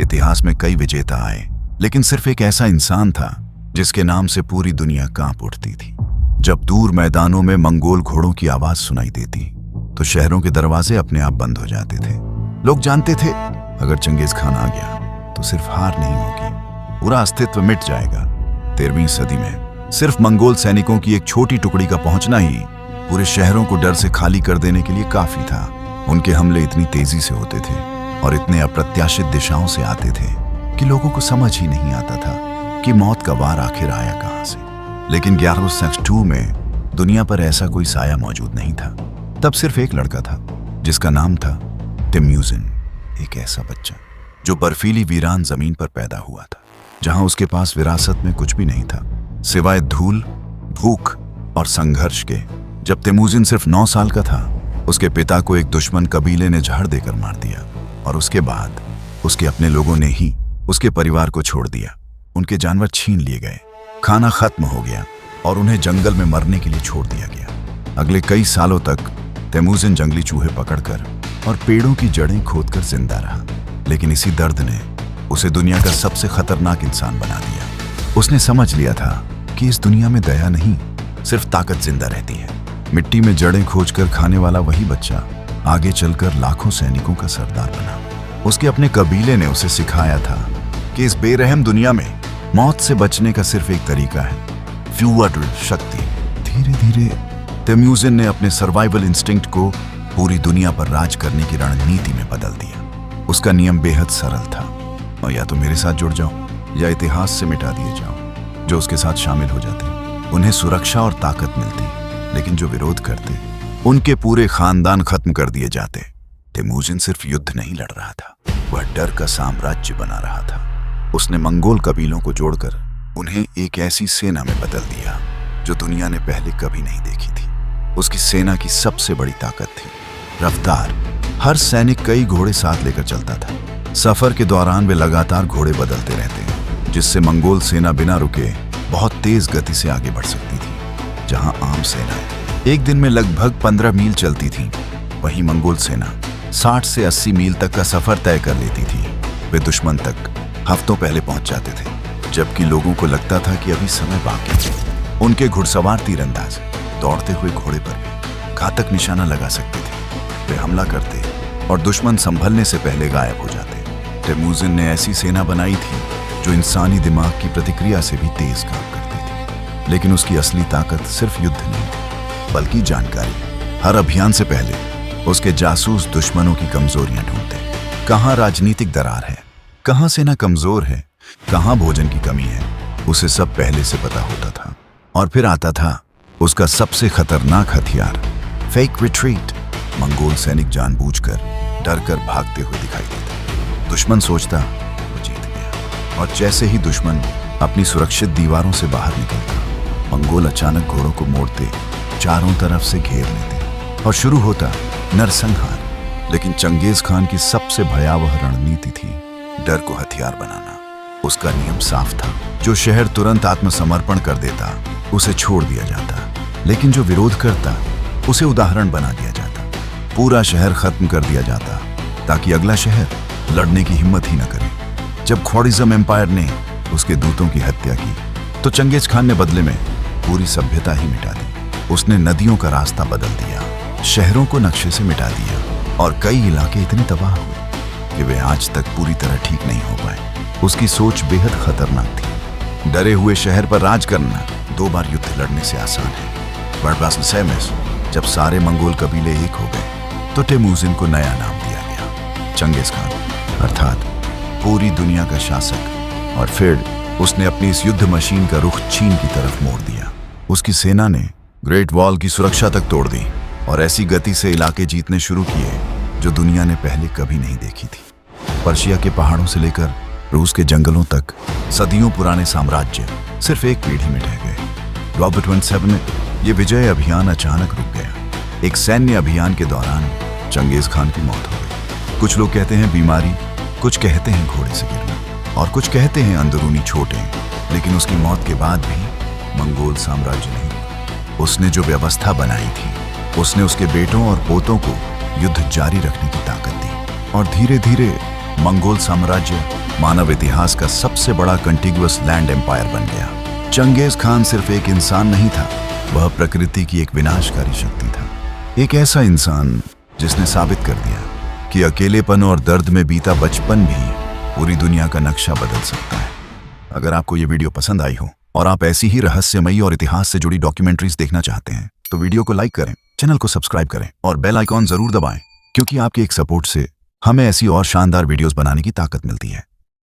इतिहास में कई विजेता आए, लेकिन सिर्फ एक ऐसा इंसान था जिसके नाम से पूरी दुनिया कांप उठती थी। जब दूर मैदानों में मंगोल घोड़ों की आवाज सुनाई देती तो शहरों के दरवाजे अपने आप बंद हो जाते थे। लोग जानते थे अगर चंगेज खान आ गया तो सिर्फ हार नहीं होगी, पूरा अस्तित्व मिट जाएगा। 13वीं सदी में सिर्फ मंगोल सैनिकों की एक छोटी टुकड़ी का पहुंचना ही पूरे शहरों को डर से खाली कर देने के लिए काफी था। उनके हमले इतनी तेजी से होते थे और इतने अप्रत्याशित दिशाओं से आते थे कि लोगों को समझ ही नहीं आता था कि मौत का वार आखिर आया कहां से। लेकिन 1162 में दुनिया पर ऐसा कोई साया मौजूद नहीं था। तब सिर्फ एक लड़का था जिसका नाम था टेम्युजिन, एक ऐसा बच्चा जो बर्फीली वीरान जमीन पर पैदा हुआ था, जहां उसके पास विरासत में कुछ भी नहीं था सिवाय धूल, भूख और संघर्ष के। जब टेम्युजिन सिर्फ 9 साल का था, उसके पिता को एक दुश्मन कबीले ने जहर देकर मार दिया और उसके बाद उसके अपने लोगों ने ही उसके परिवार को छोड़ दिया। उनके जानवर छीन लिए गए, खाना खत्म हो गया और उन्हें जंगल में मरने के लिए छोड़ दिया गया। अगले कई सालों तक टेम्युजिन जंगली चूहे पकड़कर और पेड़ों की जड़ें खोदकर जिंदा रहा, लेकिन इसी दर्द ने उसे दुनिया का सबसे खतरनाक इंसान बना दिया। उसने समझ लिया था कि इस दुनिया में दया नहीं, सिर्फ ताकत जिंदा रहती है। मिट्टी में जड़ें खोजकर खाने वाला वही बच्चा आगे चलकर लाखों सैनिकों का सरदार बना। उसके अपने कबीले ने उसे सिखाया था कि इस बेरहम दुनिया में मौत से बचने का सिर्फ एक तरीका है, फ्यूअर शक्ति। धीरे धीरे टेम्युजिन ने अपने सर्वाइवल इंस्टिंक्ट को पूरी दुनिया पर राज करने की रणनीति में बदल दिया। उसका नियम बेहद सरल था, और या तो मेरे साथ जुड़ जाओ या इतिहास से मिटा दिए जाओ। जो उसके साथ शामिल हो जाते उन्हें सुरक्षा और ताकत मिलती, लेकिन जो विरोध करते उनके पूरे खानदान खत्म कर दिए जाते। टेम्युजिन सिर्फ युद्ध नहीं लड़ रहा था, वह डर का साम्राज्य बना रहा था। उसने मंगोल कबीलों को जोड़कर उन्हें एक ऐसी सेना में बदल दिया जो दुनिया ने पहले कभी नहीं देखी थी। उसकी सेना की सबसे बड़ी ताकत थी रफ्तार। हर सैनिक कई घोड़े साथ लेकर चलता था। सफर के दौरान वे लगातार घोड़े बदलते रहते, जिससे मंगोल सेना बिना रुके बहुत तेज गति से आगे बढ़ सकती थी। जहां आम सेना एक दिन में लगभग 15 मील चलती थी, वहीं मंगोल सेना 60 से 80 मील तक का सफर तय कर लेती थी। वे दुश्मन तक हफ्तों पहले पहुंच जाते थे, जबकि लोगों को लगता था कि अभी समय बाकी है। उनके घुड़सवार तीरंदाज दौड़ते हुए घोड़े पर भी घातक निशाना लगा सकते थे। वे हमला करते और दुश्मन संभलने से पहले गायब हो जाते। टेम्युजिन ने ऐसी सेना बनाई थी जो इंसानी दिमाग की प्रतिक्रिया से भी तेज काम करती थी। लेकिन उसकी असली ताकत सिर्फ युद्ध नहीं, बल्कि जानकारी। हर अभियान से पहले उसके जासूस दुश्मनों की कमजोरियां ढूंढते। कहां राजनीतिक दरार है, कहां सेना कमजोर है, कहां भोजन की कमी है, उसे सब पहले से पता होता था। और फिर आता था उसका सबसे खतरनाक हथियार, फेक रिट्रीट। मंगोल सैनिक जानबूझकर डरकर भागते हुए दिखाई देते। दुश्मन सोचता वो जीत गया, और जैसे ही दुश्मन अपनी सुरक्षित दीवारों से बाहर निकलता, मंगोल अचानक घोड़ों को मोड़ते, चारों तरफ से घेर लेते और शुरू होता नरसंहार। लेकिन चंगेज खान की सबसे भयावह रणनीति थी डर को हथियार बनाना। उसका नियम साफ था, जो शहर तुरंत आत्मसमर्पण कर देता उसे छोड़ दिया जाता, लेकिन जो विरोध करता उसे उदाहरण बना दिया जाता। पूरा शहर खत्म कर दिया जाता ताकि अगला शहर लड़ने की हिम्मत ही न करे। जब ख्वारिज़म एम्पायर ने उसके दूतों की हत्या की तो चंगेज खान ने बदले में पूरी सभ्यता ही मिटा दी। उसने नदियों का रास्ता बदल दिया, शहरों को नक्शे से मिटा दिया, और कई इलाके इतने तबाह हुए कि वे आज तक पूरी तरह ठीक नहीं हो पाए। उसकी सोच बेहद खतरनाक थी। डरे हुए शहर पर राज करना 2 बार युद्ध लड़ने से आसान है। बर्बासलसेमेस जब सारे मंगोल कबीले एक हो गए तो टेम्युजिन को नया नाम दिया गया, चंगेज खान, अर्थात पूरी दुनिया का शासक। और फिर उसने अपनी इस युद्ध मशीन का रुख चीन की तरफ मोड़ दिया। उसकी सेना ने ग्रेट वॉल की सुरक्षा तक तोड़ दी और ऐसी गति से इलाके जीतने शुरू किए जो दुनिया ने पहले कभी नहीं देखी थी। पर्शिया के पहाड़ों से लेकर रूस के जंगलों तक सदियों पुराने साम्राज्य सिर्फ एक पीढ़ी में ढह गए। 1227 में यह विजय अभियान अचानक रुक गया। एक सैन्य अभियान के दौरान चंगेज खान की मौत हो गई। कुछ लोग कहते हैं बीमारी, कुछ कहते हैं घोड़े से गिरना, और कुछ कहते हैं अंदरूनी चोटें। लेकिन उसकी मौत के बाद भी मंगोल साम्राज्य नहीं हुआ। उसने जो व्यवस्था बनाई थी, उसने उसके बेटों और पोतों को युद्ध जारी रखने की ताकत दी, और धीरे धीरे मंगोल साम्राज्य मानव इतिहास का सबसे बड़ा कंटिग्युअस लैंड एम्पायर बन गया। चंगेज खान सिर्फ एक इंसान नहीं था, वह प्रकृति की एक विनाशकारी शक्ति था। एक ऐसा इंसान जिसने साबित कर दिया कि अकेलेपन और दर्द में बीता बचपन भी पूरी दुनिया का नक्शा बदल सकता है। अगर आपको ये वीडियो पसंद आई हो और आप ऐसी ही रहस्यमयी और इतिहास से जुड़ी डॉक्यूमेंट्रीज देखना चाहते हैं तो वीडियो को लाइक करें, चैनल को सब्सक्राइब करें और बेल आइकॉन जरूर दबाएं, क्योंकि आपके एक सपोर्ट से हमें ऐसी और शानदार वीडियोस बनाने की ताकत मिलती है।